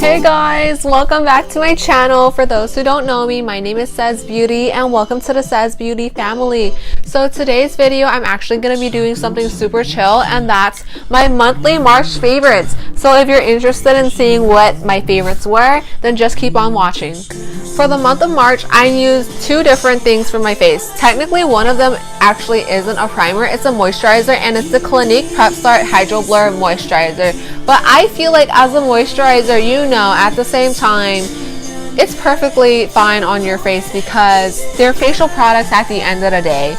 Hey guys, welcome back to my channel. For those who don't know me, my name is SaesBeauty and welcome to the SaesBeauty family. So today's video, I'm actually going to be doing something super chill, and that's my monthly March favorites. So if you're interested in seeing what my favorites were, then just keep on watching. For the month of March, I used two different things for my face. Technically, one of them actually isn't a primer, it's a moisturizer, and it's the Clinique Prep Start Hydro Blur Moisturizer. But I feel like as a moisturizer, you know, at the same time, it's perfectly fine on your face because they're facial products at the end of the day.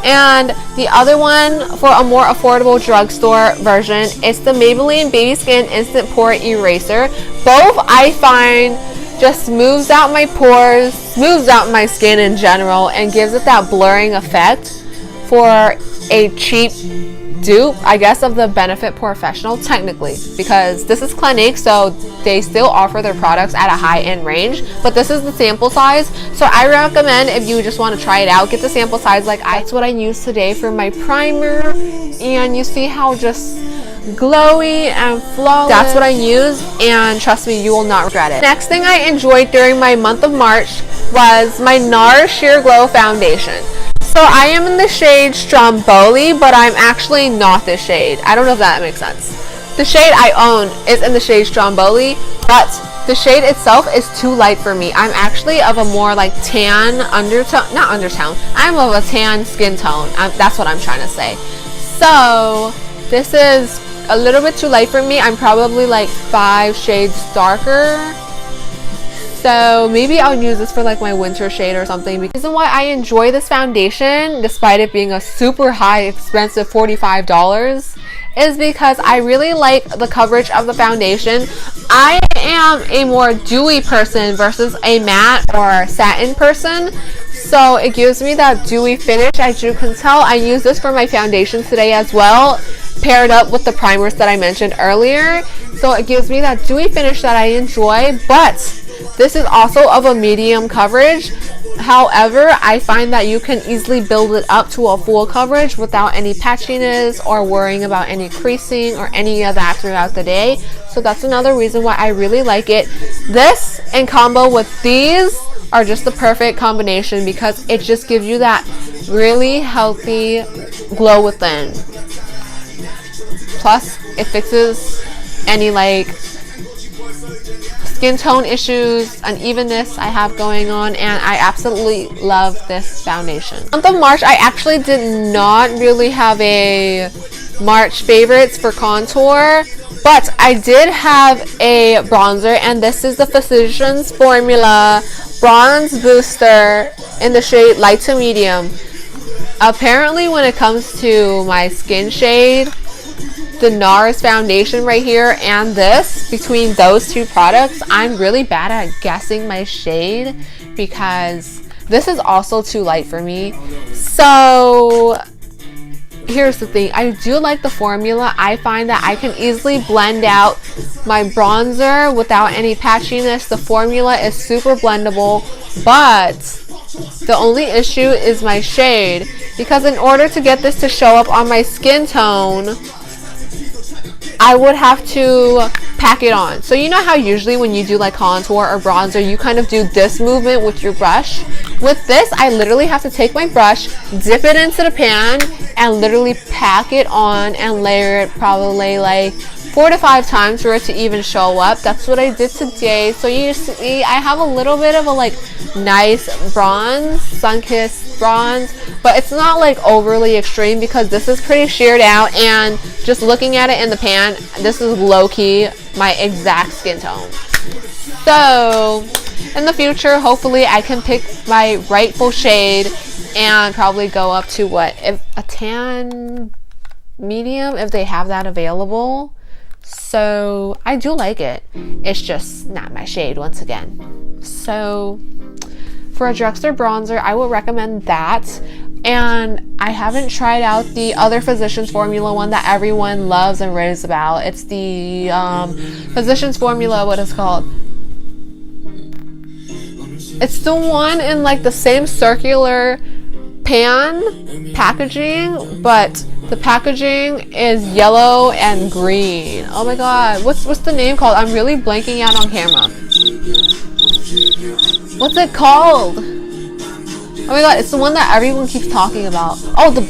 And the other one, for a more affordable drugstore version, it's the Maybelline Baby Skin Instant Pore Eraser. Both I find just smooths out my pores, smooths out my skin in general, and gives it that blurring effect for a cheap dupe, I guess, of the Benefit Professional, technically, because this is Clinique, so they still offer their products at a high-end range, but this is the sample size. So I recommend, if you just want to try it out, get the sample size like that's what I used today for my primer, and you see how just glowy and flawless. That's what I use, and trust me, you will not regret it. Next thing I enjoyed during my month of March was my NARS Sheer Glow Foundation. So I am in the shade Stromboli, but I'm actually not this shade. I don't know if that makes sense. The shade I own is in the shade Stromboli, but the shade itself is too light for me. I'm actually of a more like tan undertone, not undertone, I'm of a tan skin tone. That's what I'm trying to say. So this is a little bit too light for me. I'm probably like 5 shades darker. So maybe I'll use this for like my winter shade or something. The reason why I enjoy this foundation, despite it being a super high, expensive $45, is because I really like the coverage of the foundation. I am a more dewy person versus a matte or satin person. So it gives me that dewy finish. As you can tell, I use this for my foundation today as well, paired up with the primers that I mentioned earlier. So it gives me that dewy finish that I enjoy, but this is also of a medium coverage. However, I find that you can easily build it up to a full coverage without any patchiness or worrying about any creasing or any of that throughout the day. So that's another reason why I really like it. This in combo with these are just the perfect combination because it just gives you that really healthy glow within. Plus, it fixes any like skin tone issues, unevenness I have going on, and I absolutely love this foundation. Month of March, I actually did not really have a March favorites for contour, but I did have a bronzer, and this is the Physicians Formula Bronze Booster in the shade light to medium. Apparently, when it comes to my skin shade, the NARS foundation right here and this, between those two products, I'm really bad at guessing my shade because this is also too light for me. So here's the thing, I do like the formula. I find that I can easily blend out my bronzer without any patchiness. The formula is super blendable, but the only issue is my shade, because in order to get this to show up on my skin tone, I would have to pack it on. So you know how usually when you do like contour or bronzer, you kind of do this movement with your brush? With this, I literally have to take my brush, dip it into the pan, and literally pack it on and layer it probably like 4 to 5 times for it to even show up. That's what I did today. So you see, I have a little bit of a like nice bronze, sun-kissed bronze, but it's not like overly extreme because this is pretty sheared out, and just looking at it in the pan, this is low-key my exact skin tone. So in the future, hopefully I can pick my rightful shade and probably go up to what, if a tan medium, if they have that available. So I do like it, it's just not my shade once again. So for a drugstore bronzer, I would recommend that. And I haven't tried out the other Physicians Formula one that everyone loves and raves about. It's the Physicians Formula, what it's called. It's the one in like the same circular pan packaging, but The packaging is yellow and green. Oh my god, what's the name called? I'm really blanking out on camera. What's it called? Oh my god, it's the one that everyone keeps talking about. Oh, the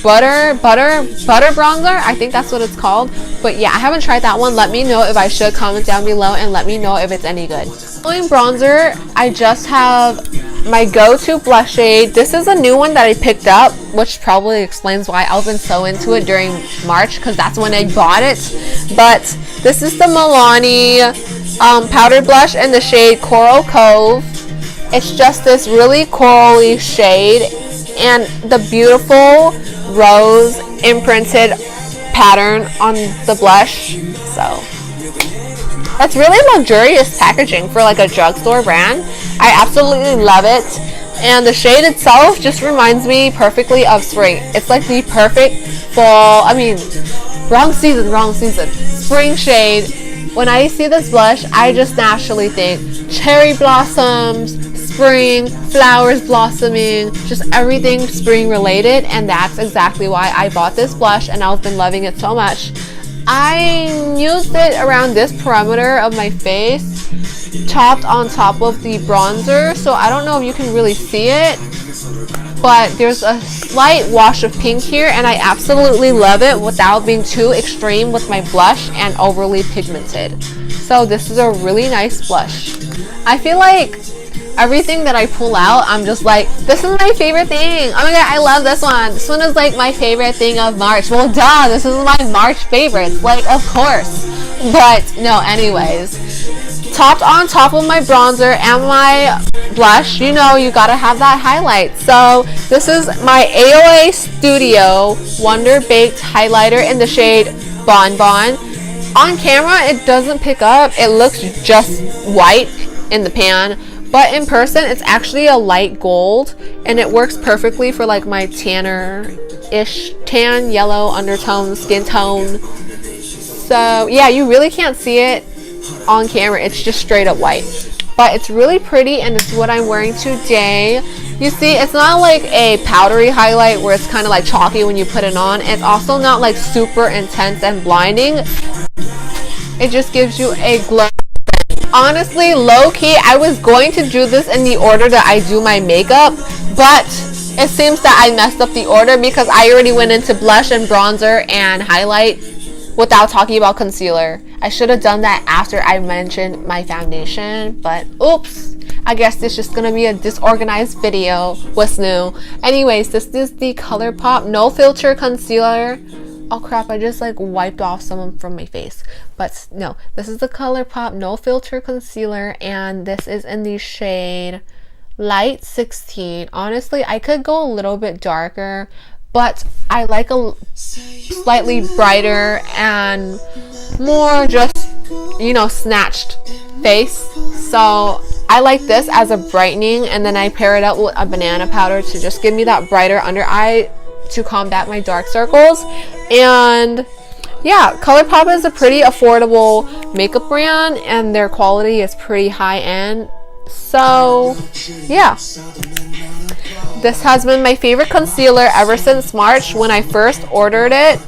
butter bronzer. I think that's what it's called. But yeah, I haven't tried that one. Let me know if I should. Comment down below and let me know if it's any good. Following bronzer, I just have my go-to blush shade. This is a new one that I picked up, which probably explains why I've been so into it during March, because that's when I bought it. But this is the Milani powder blush in the shade Coral Cove. It's just this really corally shade and the beautiful rose imprinted pattern on the blush. So that's really luxurious packaging for like a drugstore brand. I absolutely love it. And the shade itself just reminds me perfectly of spring. It's like the perfect fall, wrong season, spring shade. When I see this blush, I just naturally think cherry blossoms, spring, flowers blossoming, just everything spring related, and that's exactly why I bought this blush and I've been loving it so much. I used it around this perimeter of my face, topped on top of the bronzer, so I don't know if you can really see it, but there's a slight wash of pink here, and I absolutely love it without being too extreme with my blush and overly pigmented. So this is a really nice blush. I feel like everything that I pull out, I'm just like, this is my favorite thing. Oh my god, I love this one. This one is like my favorite thing of March. Well, duh, this is my March favorites. Like, of course. But no, anyways. Topped on top of my bronzer and my blush, you know, you gotta have that highlight. So this is my AOA Studio Wonder Baked Highlighter in the shade Bon Bon. On camera, it doesn't pick up. It looks just white in the pan. But in person, it's actually a light gold, and it works perfectly for like my tanner-ish, tan, yellow undertone, skin tone. So yeah, you really can't see it on camera. It's just straight up white. But it's really pretty, and it's what I'm wearing today. You see, it's not like a powdery highlight where it's kind of like chalky when you put it on. It's also not like super intense and blinding. It just gives you a glow. Honestly, low-key, I was going to do this in the order that I do my makeup, but it seems that I messed up the order because I already went into blush and bronzer and highlight without talking about concealer. I should have done that after I mentioned my foundation, but oops. I guess this is just gonna be a disorganized video. What's new? Anyways, this is the ColourPop No Filter Concealer. Oh crap, I just like wiped off some from my face. But no, this is the ColourPop No Filter Concealer, and this is in the shade Light 16. Honestly, I could go a little bit darker, but I like a slightly brighter and more just, you know, snatched face. So I like this as a brightening, and then I pair it up with a banana powder to just give me that brighter under eye to combat my dark circles. And yeah, ColourPop is a pretty affordable makeup brand, and their quality is pretty high end. So yeah, this has been my favorite concealer ever since March when I first ordered it.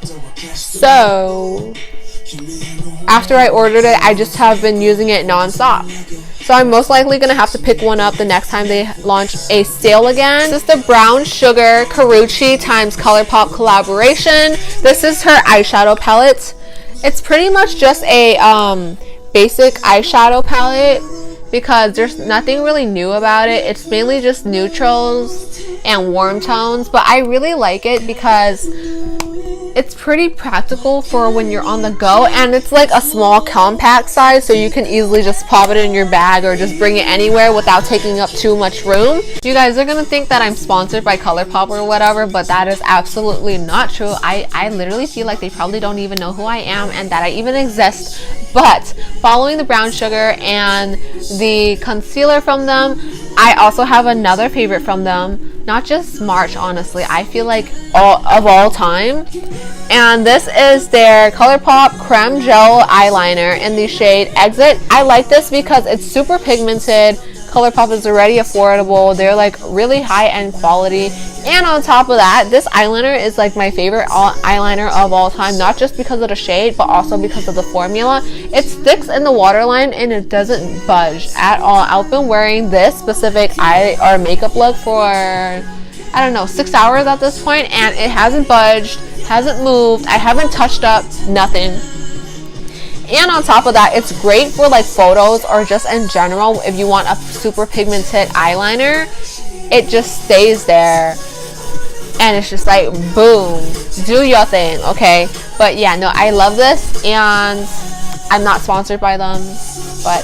So after I ordered it, I just have been using it non-stop. So I'm most likely going to have to pick one up the next time they launch a sale again. This is the Brown Sugar Karuchi times ColourPop collaboration. This is her eyeshadow palette. It's pretty much just a basic eyeshadow palette because there's nothing really new about it. It's mainly just neutrals and warm tones, but I really like it because it's pretty practical for when you're on the go, and it's like a small compact size, so you can easily just pop it in your bag or just bring it anywhere without taking up too much room. You guys are gonna think that I'm sponsored by ColourPop or whatever, but that is absolutely not true. I literally feel like they probably don't even know who I am and that I even exist. But following the brown sugar and the concealer from them, I also have another favorite from them. Not just March, honestly. I feel like all time. And this is their ColourPop Crème Gel Eyeliner in the shade Exit. I like this because it's super pigmented, ColourPop is already affordable. They're like really high-end quality. And on top of that, this eyeliner is like my favorite eyeliner of all time, not just because of the shade, but also because of the formula. It sticks in the waterline and it doesn't budge at all. I've been wearing this specific eye or makeup look for, I don't know, 6 hours at this point, and it hasn't budged, hasn't moved, I haven't touched up, nothing. And on top of that, it's great for like photos or just in general if you want a super pigmented eyeliner. It just stays there and it's just like boom, do your thing, okay? But yeah, no, I love this, and I'm not sponsored by them, but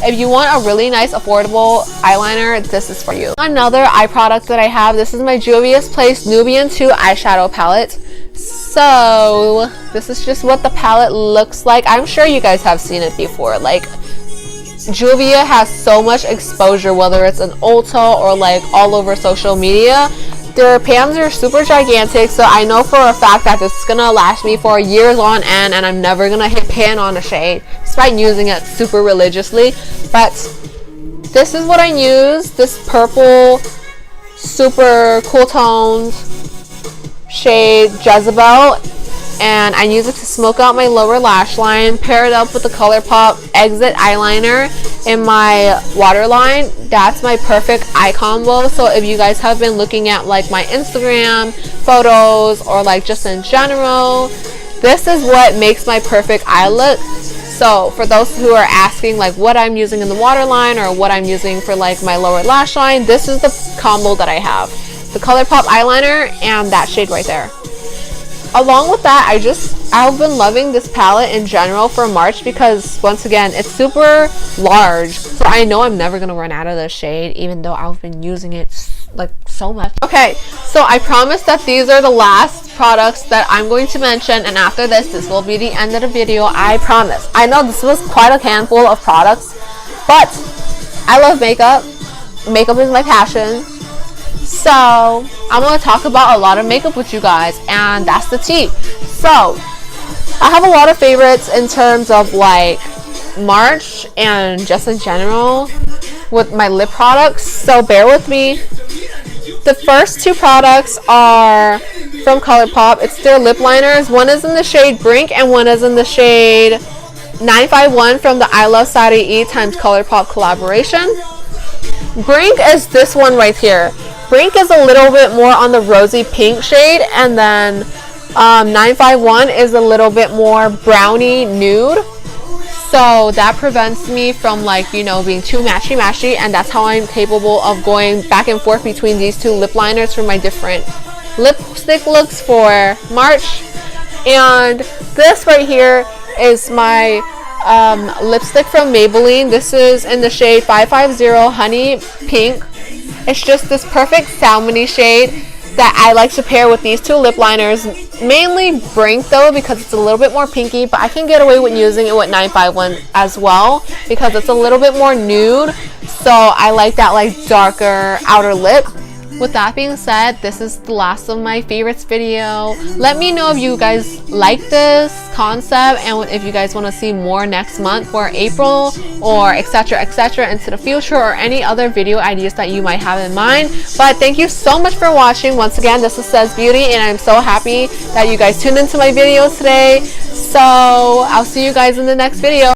if you want a really nice affordable eyeliner, this is for you. Another eye product that I have, this is my Juvia's Place Nubian 2 eyeshadow palette. So this is just what the palette looks like. I'm sure you guys have seen it before. Like, Juvia has so much exposure, whether it's an Ulta or like all over social media. Their pans are super gigantic, so I know for a fact that this is gonna last me for years on end, and I'm never gonna hit pan on a shade despite using it super religiously. But this is what I use, this purple super cool toned shade Jezebel, and I use it to smoke out my lower lash line, pair it up with the ColourPop Exit eyeliner in my waterline. That's my perfect eye combo. So if you guys have been looking at like my Instagram photos or like just in general, this is what makes my perfect eye look. So for those who are asking like what I'm using in the waterline or what I'm using for like my lower lash line, this is the combo that I have. The ColourPop eyeliner and that shade right there. Along with that, I've been loving this palette in general for March because once again, it's super large. So I know I'm never gonna run out of this shade, even though I've been using it like so much. Okay, so I promise that these are the last products that I'm going to mention, and after this will be the end of the video, I promise. I know this was quite a handful of products, but I love makeup. Makeup is my passion. So I'm going to talk about a lot of makeup with you guys, and that's the tea. So I have a lot of favorites in terms of like March and just in general with my lip products, so bear with me. The first two products are from ColourPop. It's their lip liners. One is in the shade Brink and one is in the shade 951 from the Iluvsarahii x ColourPop collaboration. Brink is this one right here. Brink is a little bit more on the rosy pink shade, and then 951 is a little bit more brownie nude. So that prevents me from like, you know, being too matchy, and that's how I'm capable of going back and forth between these two lip liners for my different lipstick looks for March. And this right here is my lipstick from Maybelline. This is in the shade 550 Honey Pink. It's just this perfect salmony shade that I like to pair with these two lip liners. Mainly Brink though, because it's a little bit more pinky, but I can get away with using it with 951 as well because it's a little bit more nude. So I like that like darker outer lip. With that being said, this is the last of my favorites video. Let me know if you guys like this concept and if you guys want to see more next month for April or etc into the future, or any other video ideas that you might have in mind. But thank you so much for watching. Once again, this is SaesBeauty, and I'm so happy that you guys tuned into my videos today. So I'll see you guys in the next video.